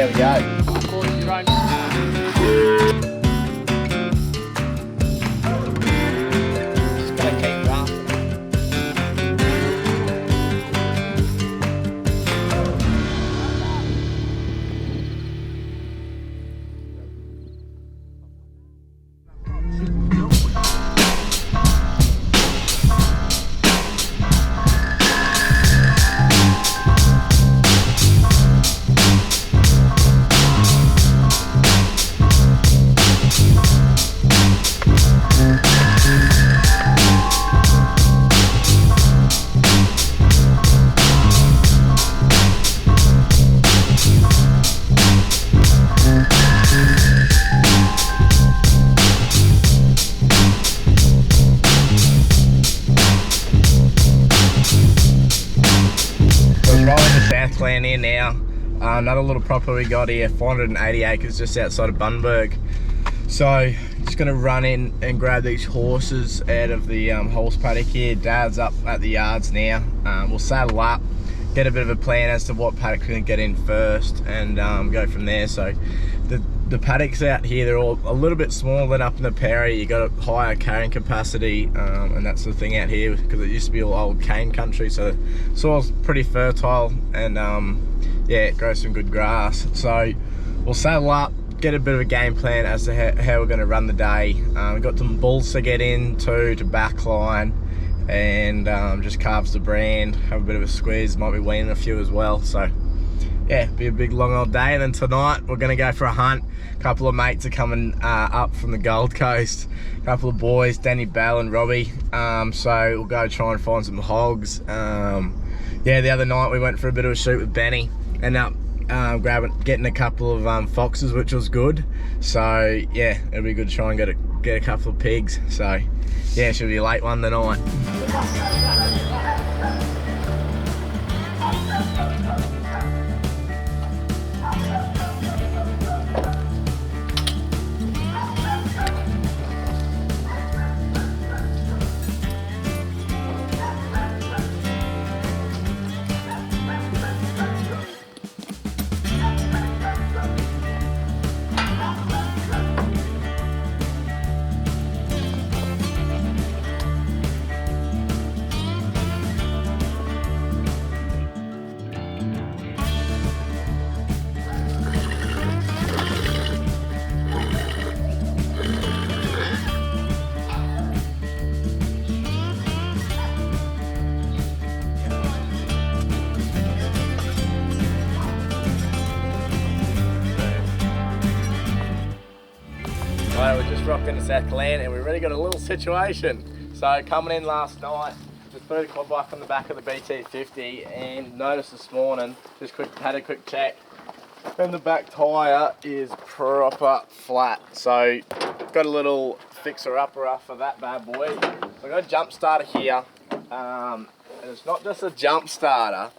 There we go. Just gotta keep rafting. Land here now. Another little property we got here, 480 acres just outside of Bunburg. So just gonna run in and grab these horses out of the horse paddock here. Dad's up at the yards now. We'll saddle up, get a bit of a plan as to what paddock we're gonna get in first, and go from there. So the paddocks out here, they're all a little bit smaller than up in the Perry. You got a higher carrying capacity, and that's the thing out here because it used to be all old cane country, so the soil's pretty fertile, and yeah, it grows some good grass. So we'll saddle up, get a bit of a game plan as to how we're going to run the day. We've got some bulls to get in to backline, and just calves to brand, have a bit of a squeeze, might be weaning a few as well. So yeah, be a big long old day. And then tonight we're going to go for a hunt. A couple of mates are coming up from the Gold Coast, a couple of boys, Danny Bell and Robbie, so we'll go try and find some hogs. Yeah, the other night we went for a bit of a shoot with Benny, ended up getting a couple of foxes, which was good. So yeah, it'll be good to try and get a couple of pigs. So yeah, it should be a late one tonight. We're just rocked into South Land and we really got a little situation. So coming in last night, just threw the quad bike on the back of the BT50 and noticed this morning, had a quick check, and the back tyre is proper flat. So got a little fixer-upper for that bad boy. So I got a jump starter here, and it's not just a jump starter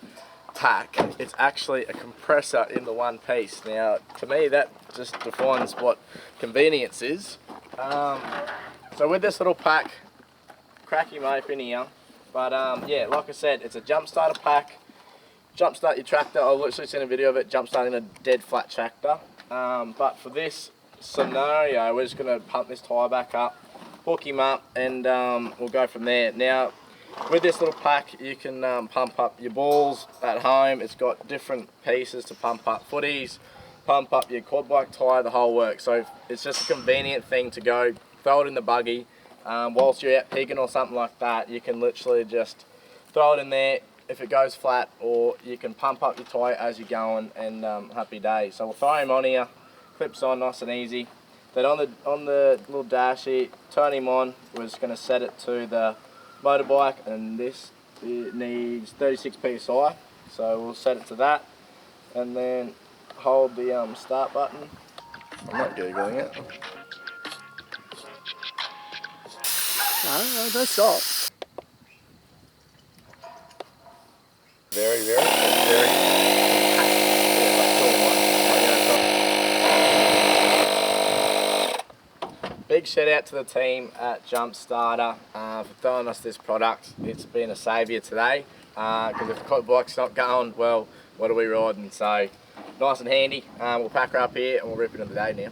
pack, it's actually a compressor in the one piece. Now to me that just defines what convenience is. So with this little pack, crack him open here, but yeah, like I said, it's a jump starter pack. Jump start your tractor. I've literally seen a video of it jump starting a dead flat tractor, but for this scenario we're just going to pump this tyre back up, hook him up, and we'll go from there. Now with this little pack you can pump up your balls at home. It's got different pieces to pump up footies, pump up your quad bike tyre, the whole work. So it's just a convenient thing to go throw it in the buggy whilst you're out pigging or something like that. You can literally just throw it in there if it goes flat, or you can pump up your tyre as you're going, and happy day. So we'll throw him on here, clips on nice and easy. Then on the little dash here, turn him on. We're just going to set it to the motorbike, and this it needs 36 psi, so we'll set it to that, and then hold the start button. I'm not googling it. No, don't stop. Very big shout out to the team at Jump Starter for throwing us this product. It's been a saviour today, because if the quad bike's not going, well, what are we riding? So nice and handy. We'll pack her up here and we'll rip into the day now.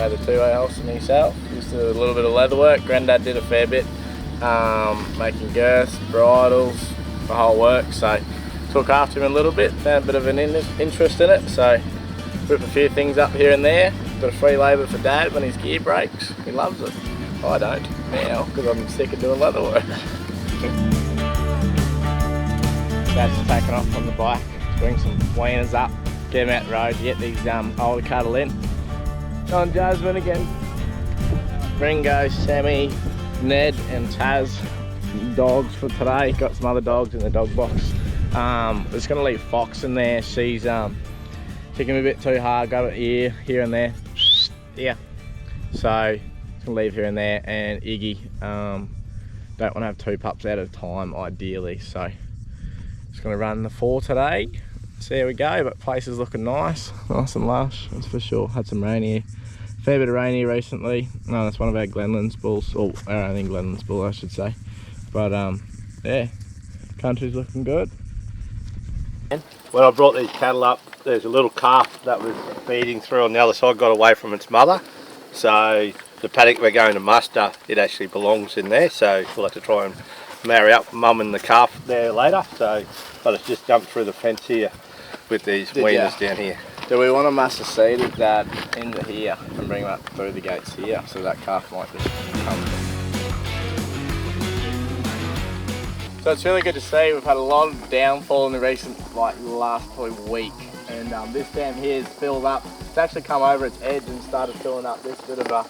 The two-way holster myself, just a little bit of leather work. Granddad did a fair bit, making girths, bridles, the whole work, so took after him a little bit, found a bit of an interest in it, so whip a few things up here and there. Got a free labour for Dad when his gear breaks, he loves it. I don't now, because I'm sick of doing leather work. Dad's taking off on the bike to bring some weaners up, get them out the road, get these older cattle in. On Jasmine again. Ringo, Sammy, Ned and Taz, dogs for today. Got some other dogs in the dog box. Just gonna leave Fox in there. She's kicking me a bit too hard, got an ear here and there. Yeah. So just gonna leave here and there, and Iggy. Don't want to have two pups out at a time ideally, so just gonna run the 4 today. So there we go, but place is looking nice and lush, that's for sure. Had some rain here, fair bit of rain here recently. No, that's one of our Glenlands bulls, or our only Glenlands bull I should say. But yeah, country's looking good. When I brought these cattle up, there's a little calf that was feeding through on the other side, got away from its mother. So the paddock we're going to muster, it actually belongs in there, so we'll have to try and marry up mum and the calf there later. So, but it's just jumped through the fence here with these weaners down here. Do we want to muster seed that into here and bring them up through the gates here, so that calf might just come? So it's really good to see. We've had a lot of downfall in the recent, last probably week, and this dam here is filled up. It's actually come over its edge and started filling up this bit of a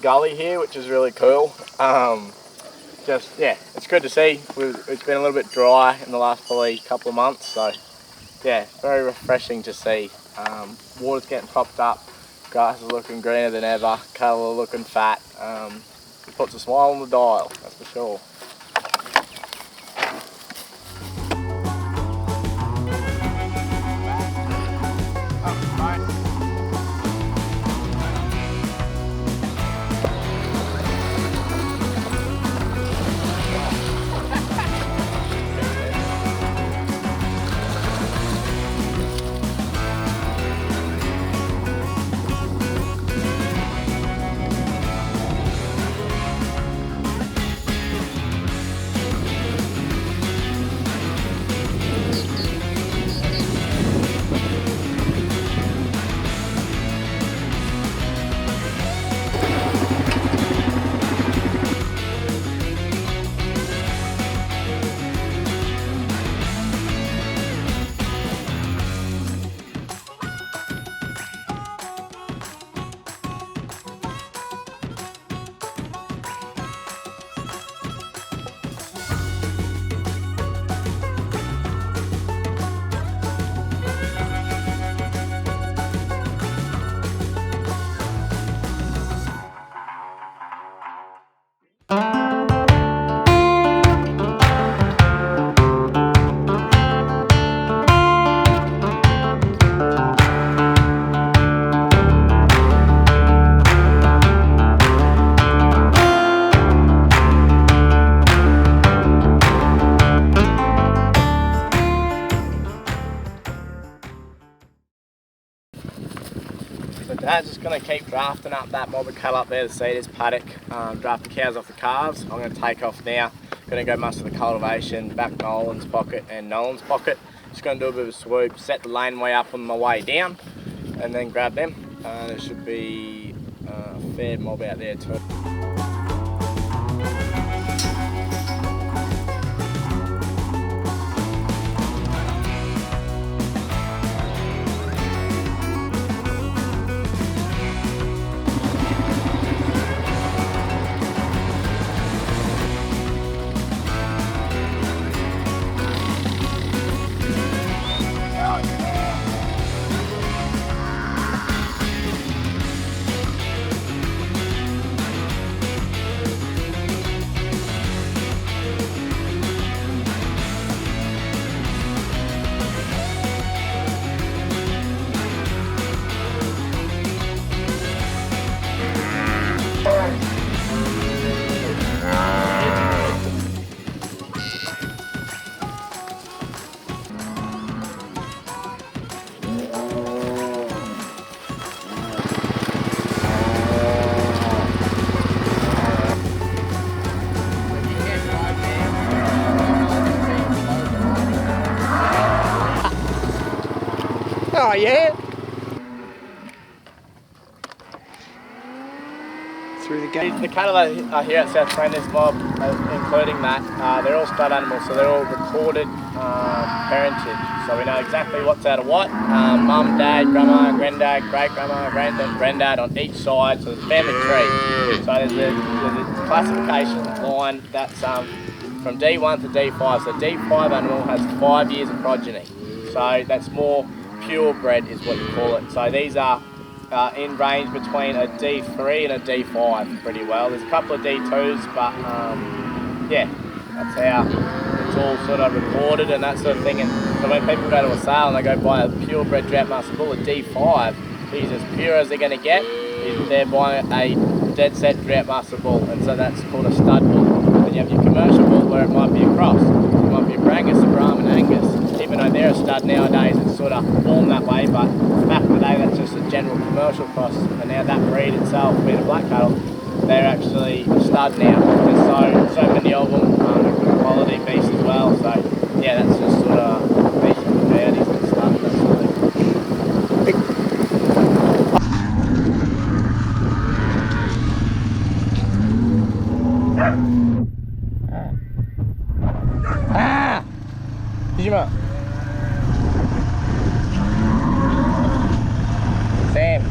gully here, which is really cool. Yeah, it's good to see. It's been a little bit dry in the last probably couple of months, so yeah, very refreshing to see. Water's getting propped up, grass is looking greener than ever, cattle are looking fat. It puts a smile on the dial, that's for sure. So Dad's just going to keep drafting up that mob of cattle up there to see this paddock, draft the cows off the calves. I'm going to take off now, going to go muster the cultivation, back Nolan's pocket and Nolan's pocket. Just going to do a bit of a swoop, set the laneway up on my way down, and then grab them. There should be a fair mob out there too. Oh yeah. Through the gate. The cattle that are here at South Plain, this mob, including that, they're all stud animals, so they're all recorded parentage. So we know exactly what's out of what. Mum, dad, grandma, granddad, great grandma, granddad on each side. So there's a family tree. So there's a classification line that's from D1 to D5. So D5 animal has 5 years of progeny. So that's more purebred is what you call it. So these are in range between a D3 and a D5 pretty well. There's a couple of D2s, but yeah, that's how it's all sort of recorded and that sort of thing. And so when people go to a sale and they go buy a purebred drought master bull, a D5, he's as pure as they're going to get. They're buying a dead set drought master bull, and so that's called a stud bull. Then you have your commercial bull where it might be a cross. It might be a Brangus, a Brahman Angus. Even though they're a stud nowadays, it's sort of formed that way, but back in the day that's just a general commercial cross, and now that breed itself, being a black cattle, they're actually a stud now. There's so many of them, good quality beasts as well, so yeah, that's just sort of beast and beauties and stuff, that sort of thing. Did you know? Sam.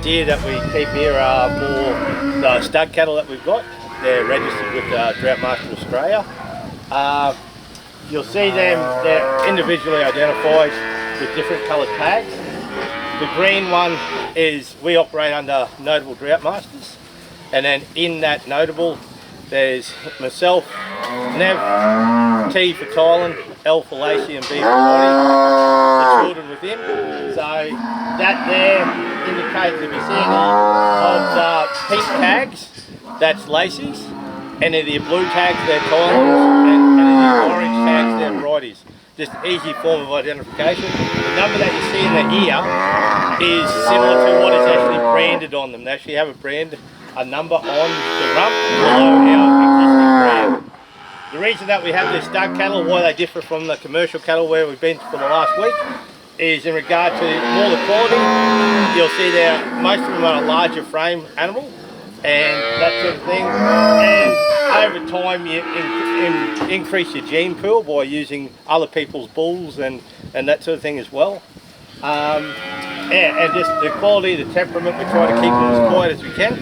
Deer that we keep here are more the stud cattle that we've got. They're registered with Drought Master Australia. You'll see them, they're individually identified with different coloured tags. The green one is, we operate under Notable Drought Masters, and then in that Notable there's myself, Nev, T for Thailand, L for Lacey and B for Lottie, the children within. So that there indicates, if you see any of pink tags, that's Lacey's. Any of the blue tags, they're Thailand's, and any of the orange tags, they're Bridie's. Just easy form of identification. The number that you see in the ear is similar to what is actually branded on them. They actually have a number on the rump below our existing brand. The reason that we have the stud cattle, why they differ from the commercial cattle where we've been for the last week, is in regard to more the quality. You'll see there, most of them are a larger frame animal and that sort of thing. And over time you increase your gene pool by using other people's bulls and that sort of thing as well. And just the quality, the temperament, we try to keep them as quiet as we can,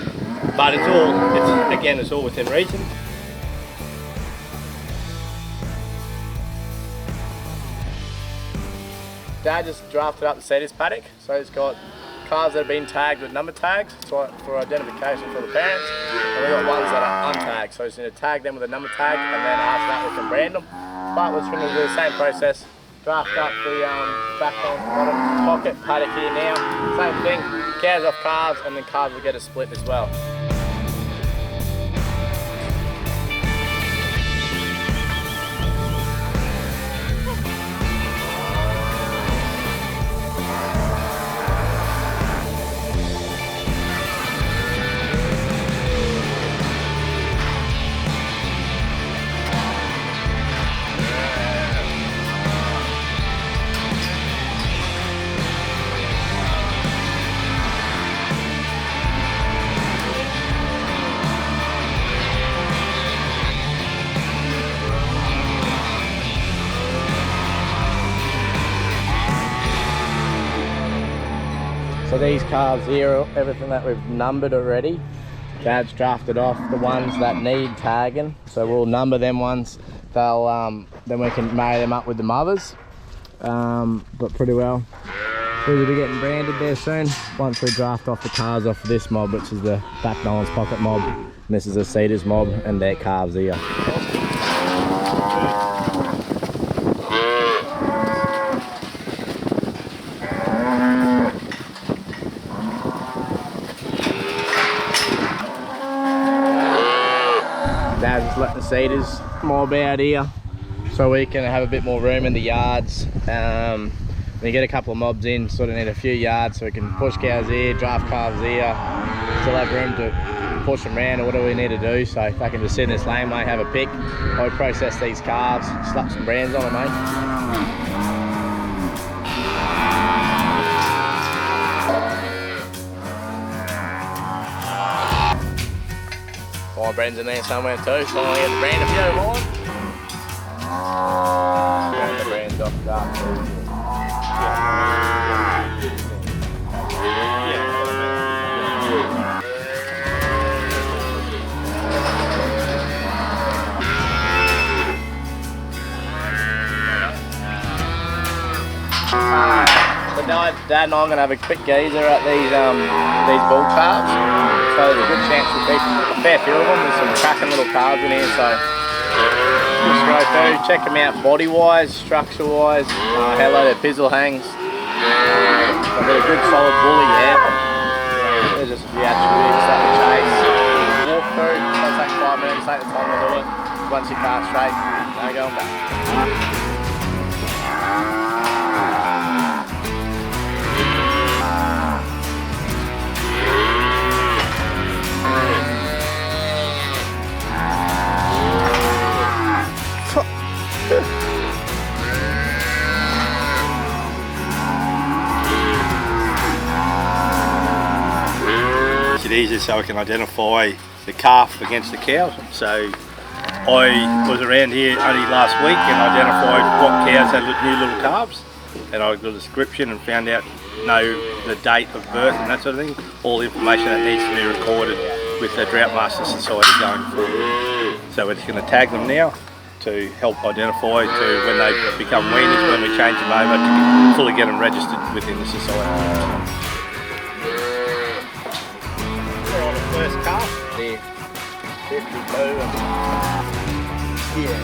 but it's all within reason. Dad just drafted up the seed his paddock, so he's got calves that have been tagged with number tags for identification for the parents, and we've got ones that are untagged, so he's going to tag them with a number tag, and then after that we can brand them. But we're going to do the same process, draft up the back on bottom pocket paddock here now, same thing, cows off calves, and then calves will get a split as well. So these calves here, everything that we've numbered already, Dad's drafted off the ones that need tagging. So we'll number them ones. They'll then we can marry them up with the mothers. But pretty well. We'll be getting branded there soon once we draft off the calves off this mob, which is the Back Nolan's Pocket mob. And this is the Cedars mob and their calves here. Dad's just letting the Cedars mob out here so we can have a bit more room in the yards. We get a couple of mobs in, sort of need a few yards so we can push cows here, draft calves here, still have room to push them around or whatever we need to do. So if I can just sit in this laneway, have a pick, I'll process these calves, slap some brands on them, mate. My brands in there somewhere too, so I'm gonna get the brand if you don't mind. Brand the brands off that. So Dad and I are going to have a quick geezer at these bull calves. So there's a good chance we'll keep a fair few of them. There's some cracking little calves in here, so just go through, check them out body wise, structure wise, how low their pizzle hangs. I've got a good solid bully here. There's just the attributes that we chase. Walk through, it'll take 5 minutes, take the time to do it. Once you cast straight, no going back. It easier so I can identify the calf against the cows. So I was around here only last week and identified what cows had new little calves, and I got a description and found out the date of birth and that sort of thing, all the information that needs to be recorded with the Droughtmaster Society going forward. So we're just going to tag them now to help identify to when they become weaners, when we change them over to fully get them registered within the society. First calf, The 52 yeah.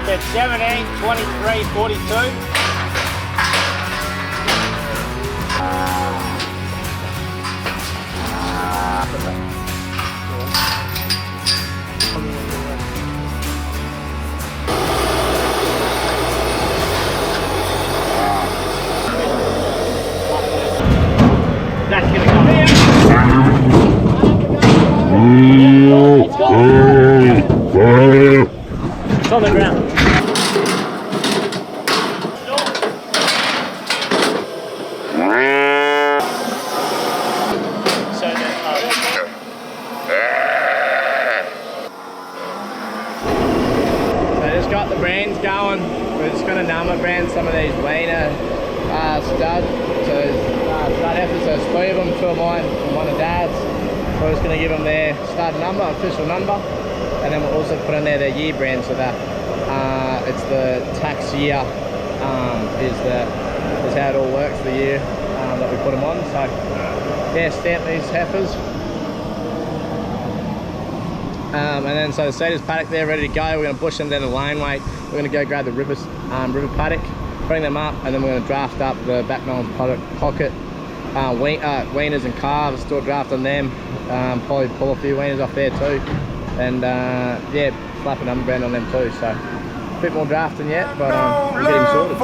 It's 17, 23, 42. That's gonna come in. It's on the ground. Got the brands going. We're just going to number brand some of these weaner studs. So stud heifers, there's 3 of them, 2 of mine and 1 of Dad's. We're just going to give them their stud number, official number, and then we'll also put in there their year brand, so that it's the tax year is how it all works, the year that we put them on. So yeah, stamp these heifers. And then so the Cedars paddock there ready to go. We're going to bush them down the laneway. We're going to go grab the river paddock, bring them up, and then we're going to draft up the Back Nolan's Pocket weaners and calves. Still draft on them. Probably pull a few weaners off there too, and yeah, slap a number brand on them too. So a bit more drafting yet, but we're getting sorted.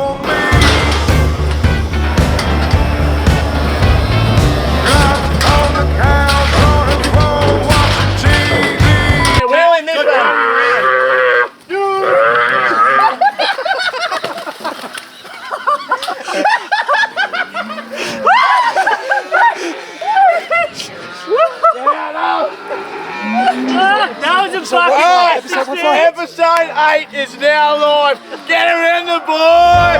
Episode 8 is now live. Get him in the boys!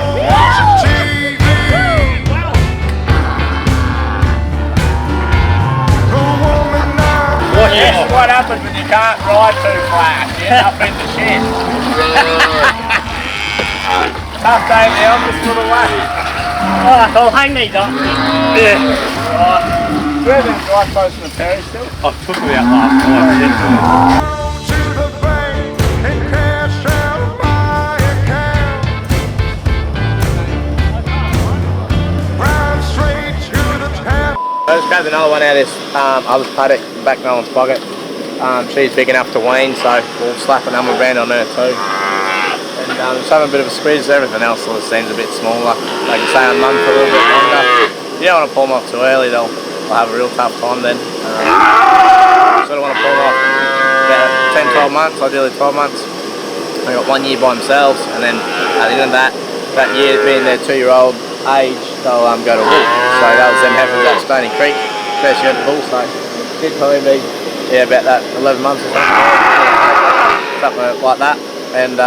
This is what happens when you can't ride too fast. You end up in the shed. Tough day in the office for the way. I'll hang these up. Yeah. Right. Do you have them dry close to the Perry still? I took them out last night. I just grabbed another one out of this other paddock back in Owen's pocket. She's big enough to wean, so we'll slap a number brand on her too. And just having a bit of a squeeze. Everything else sort of seems a bit smaller. They can stay on mum for a little bit longer. You don't want to pull them off too early, they'll have a real tough time then. Sort of want to pull them off about 10-12 months, ideally 12 months. They got 1 year by themselves, and then at the end of that year being their 2-year-old age, they'll go to wool. So that was them heifers at Stony Creek, first year at the bull, so did probably be about that 11 months or something like that. And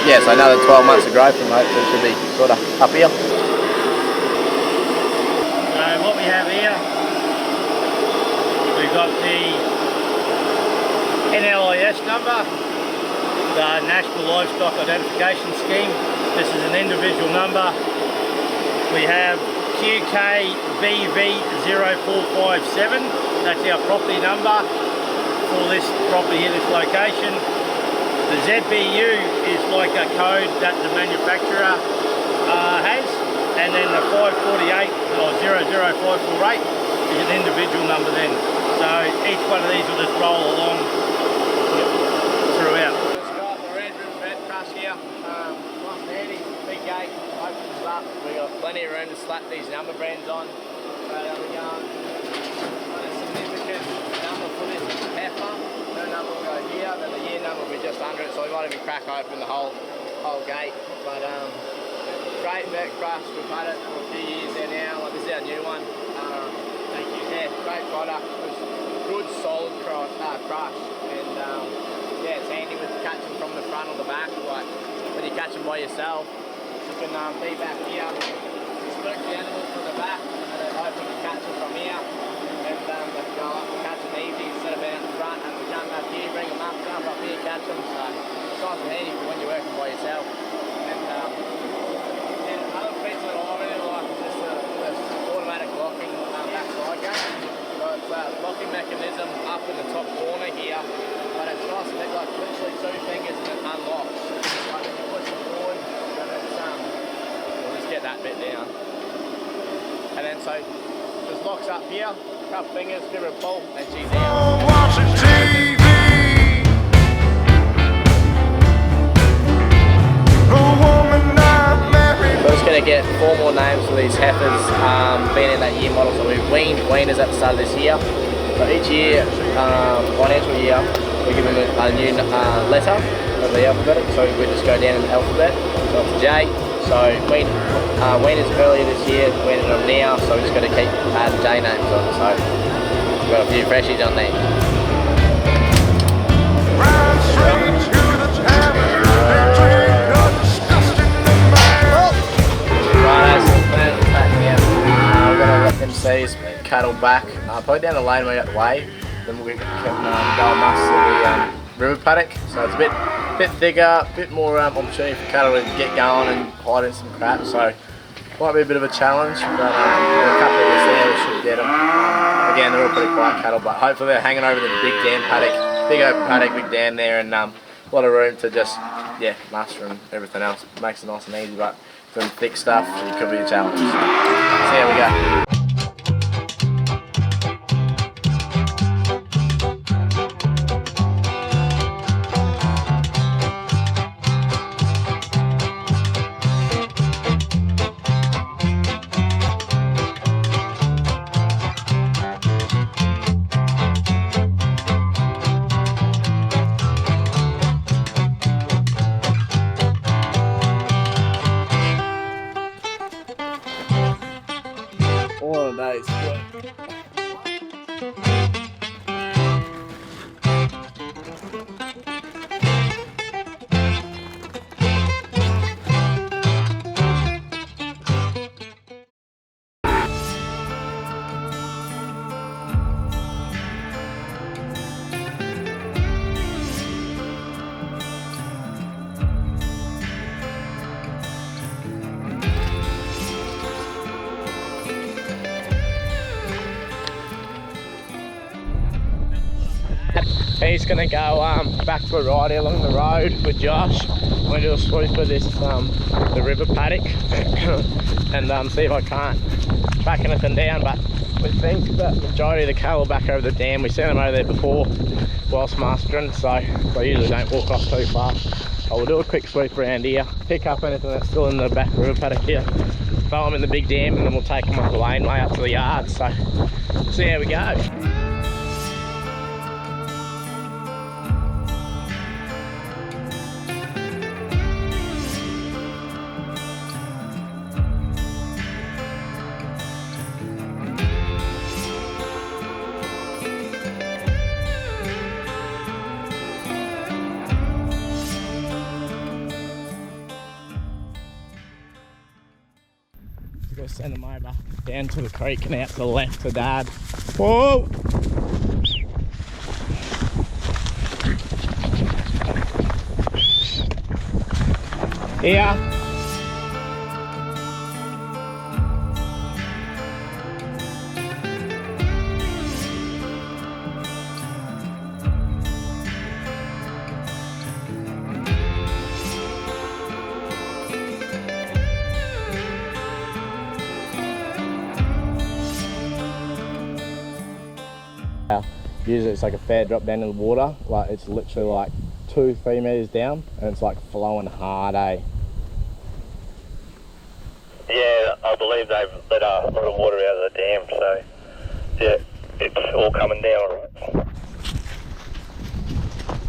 yeah, so another 12 months of growth and hopefully should be sort of up here. So what we have here, we've got the NLIS number, the National Livestock Identification Scheme. This is an individual number. We have QKBV0457, that's our property number for this property here, this location. The ZBU is like a code that the manufacturer has, and then the 548 or 00548 is an individual number then. So each one of these will just roll along throughout. Just got the Red River Vet Crush here. Nice and handy, big gate, opens up. We got plenty of room to slap these number brands on. So there we go. A significant number for this heifer. Her number will go here, then the year number will be just under it, so we might even crack open the whole gate. But great vet crush, we've had it for a few years there now. Like, this is our new one. Thank you. Yeah, great product. It was good, solid crush, and yeah, it's handy with catching from the front or the back. Like when you catch them by yourself, you can be back here, spook the animal from the back, and then open the catch them from here, and they can go up and catch them easy instead of being at the front and we jump up here, bring them up, jump up here, catch them. So it's nice and handy for when you're working by yourself. And another feature that I really like is just the automatic locking backside gate. So it's a locking mechanism up in the top corner here, but it's nice and like literally 2 fingers and it unlocks. Like when you push it forward, and it's we'll just get that bit down. And then so just locks up here, couple fingers, give her a pull, and she's out. We're just going to get 4 more names for these heifers being in that year model. So we've weaned weaners at the start of this year. So each year, financial year, we give them a new letter of the alphabet. So we just go down in the alphabet. So it's J. So weaners earlier this year, weaned them now. So we're just going to keep adding J names on. So we've got a few freshies on there. See cattle back, probably down the lane we got the way, then we can go and muster the river paddock. So it's a bit thicker, a bit more opportunity for cattle to get going and hide in some crap. So might be a bit of a challenge, but a couple of us there we should get them. Again, they're all pretty quiet cattle, but hopefully they're hanging over the big dam paddock, big open paddock, big dam there, and a lot of room to just muster and everything else. It makes it nice and easy, but some thick stuff it could be a challenge. So here we go. All of that is good. He's gonna go back to a ride along the road with Josh. I'm gonna do a sweep of this the river paddock and see if I can't track anything down. But we think that the majority of the cattle are back over the dam. We sent them over there before whilst mustering, so I usually don't walk off too far. I will do a quick sweep around here, pick up anything that's still in the back river paddock here, throw them in the big dam, and then we'll take them up the laneway up to the yard. So see how we go. We'll send them over down to the creek and out to the left to Dad. Whoa! Here. Usually it's like a fair drop down in the water, like it's literally like 2-3 meters down and it's like flowing hard, eh? Yeah, I believe they've let a lot of water out of the dam, so yeah, it's all coming down.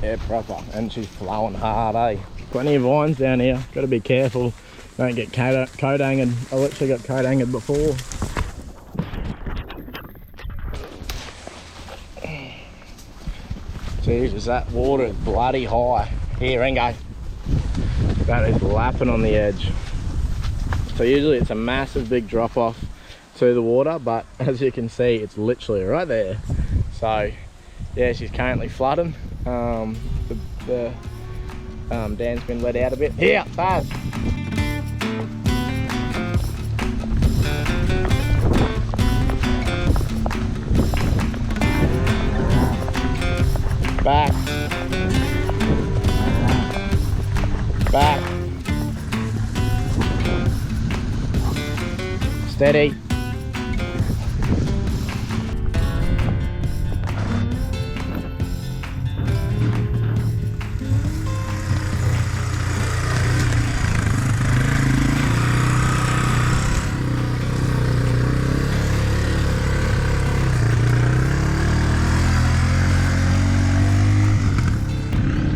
Yeah, proper, and she's flowing hard, eh? Plenty of vines down here, gotta be careful, don't get coat angered. I literally got coat angered before. Jesus, that water is bloody high. Here, Ringo. That is lapping on the edge. So usually it's a massive big drop off to the water, but as you can see, it's literally right there. So yeah, she's currently flooding. The dam's been let out a bit. Here, fast. Back. Back. Steady.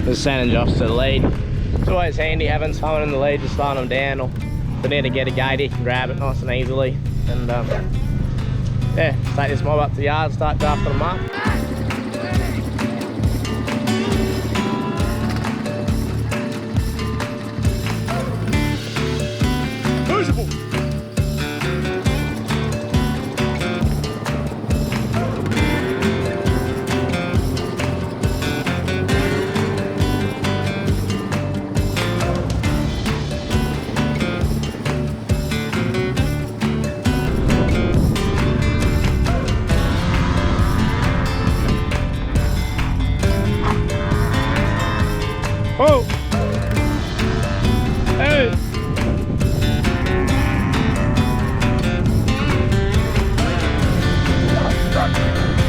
Just sending Josh to the lead. It's always handy having someone in the lead to slow them down, or if they need to get a gate, he can grab it nice and easily. And yeah, take this mob up to the yard, start drafting them up. Oh! Hey!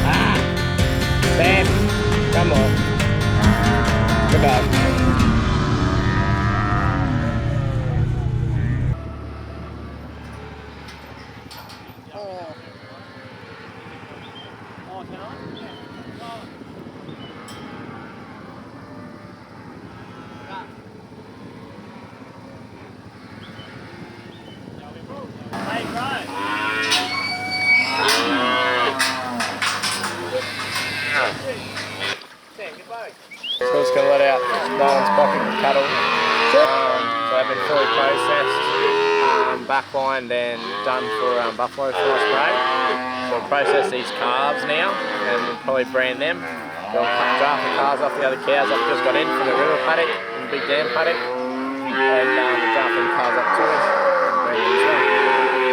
Ah! Sam! Come on. Good dog. So we're just going to let out Nolan's pocket with cattle. So they've been fully processed, backlined and done for buffalo fly spray. So we'll process these calves now and we'll probably brand them. We'll draft the calves off the other cows that we just got in from the river paddock and the big dam paddock. And we'll draft them calves up to us and brand them as well.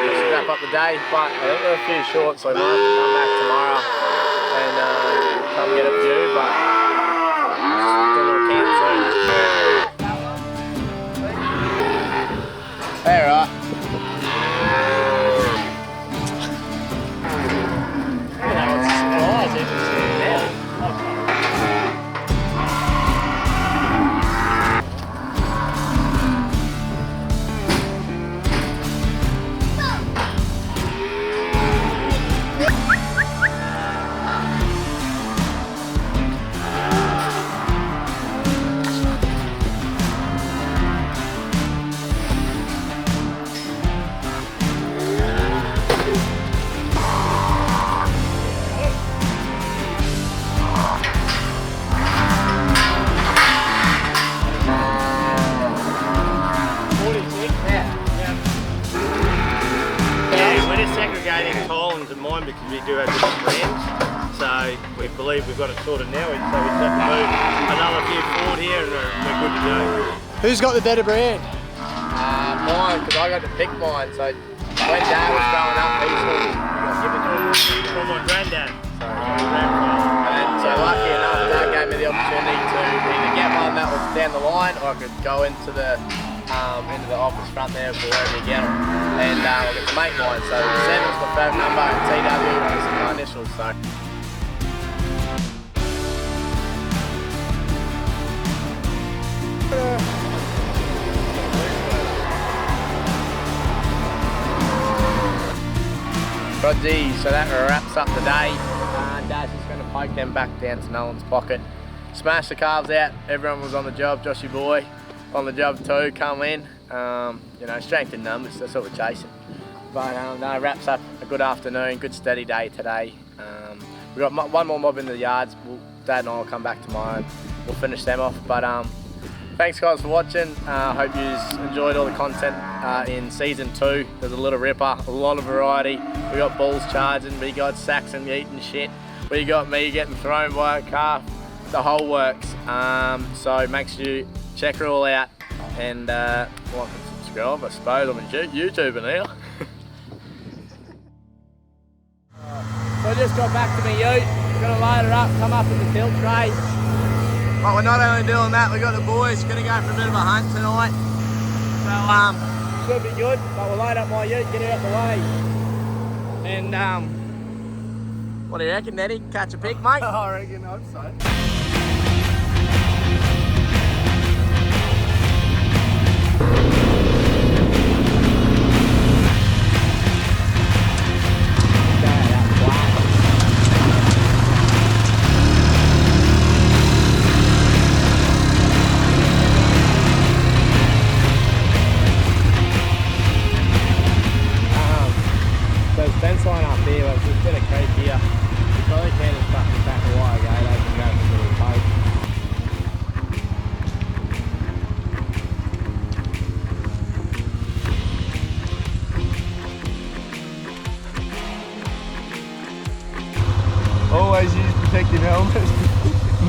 Just to wrap up the day, but I think we're a few short, so we might have to come back tomorrow and come get a few. But There, right. Collins and mine because we do have different brands, so we believe we've got it sorted now, so we just have to move another few forward here and we're good to go. Who's got the better brand? Mine, because I got to pick mine, so when Dad was growing up, he used to give it to me. From my granddad. And so lucky enough, Dad gave me the opportunity to either get one that was down the line or I could go into the office front there for wherever you get them. And I get to make mine. So 7's my favourite number and TW is my initials. So. Rodgy, so that wraps up the day. Dad's just going to poke them back down to Nolan's pocket. Smash the calves out. Everyone was on the job. Joshy boy on the job too. Come in. You know, strength in numbers. That's what we're chasing. But no, wraps up a good afternoon. Good steady day today. We got one more mob into the yards. Dad and I will come back tomorrow and we'll finish them off. But thanks guys for watching. Hope you enjoyed all the content in season 2. There's a little ripper, a lot of variety. We got bulls charging, we got Saxon eating shit. We got me getting thrown by a calf. The whole works. So make sure you check her all out and like and subscribe. I suppose I'm YouTubing now. So I just got back to my ute. Gonna load her up, come up in the tilt tray. But we're not only doing that, we got the boys gonna go for a bit of a hunt tonight. So should be good, but we'll load up my ute, get it out the way. And what do you reckon, Nettie? Catch a pig, mate? I reckon, I hope so. Fence line up here, there's a bit of creep here. You probably can just fuck it back a while ago, they can go for a little poke. Always use protective helmets.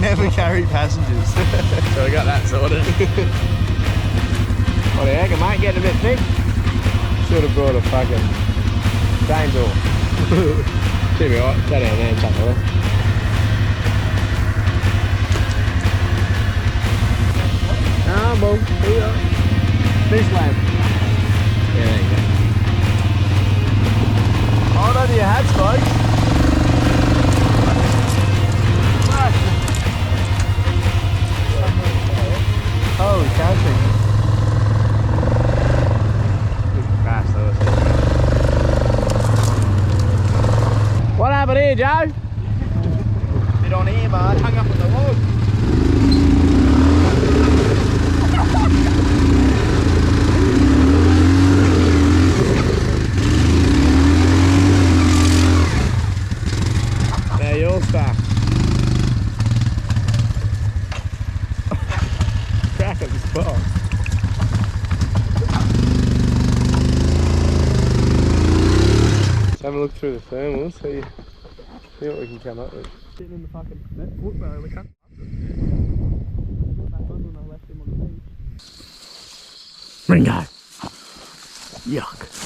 Never carry passengers. So we got that sorted. What do you reckon, mate? Getting a bit thick? Should have brought a fucking chainsaw. Should be alright. Go down there and chuck it off. Ah, bull. Here you go. Fish lamp. Yeah, there you go. Hold on to your hats, folks. Holy country. What happened here, Joe? Bit on here, bud. Hung up with the log. Now you're stuck. Crack at the spot. Let's have a look through the thermal, see what we can come up with. Sitting in the fucking foot barrel, we can't. Ringo. Yuck.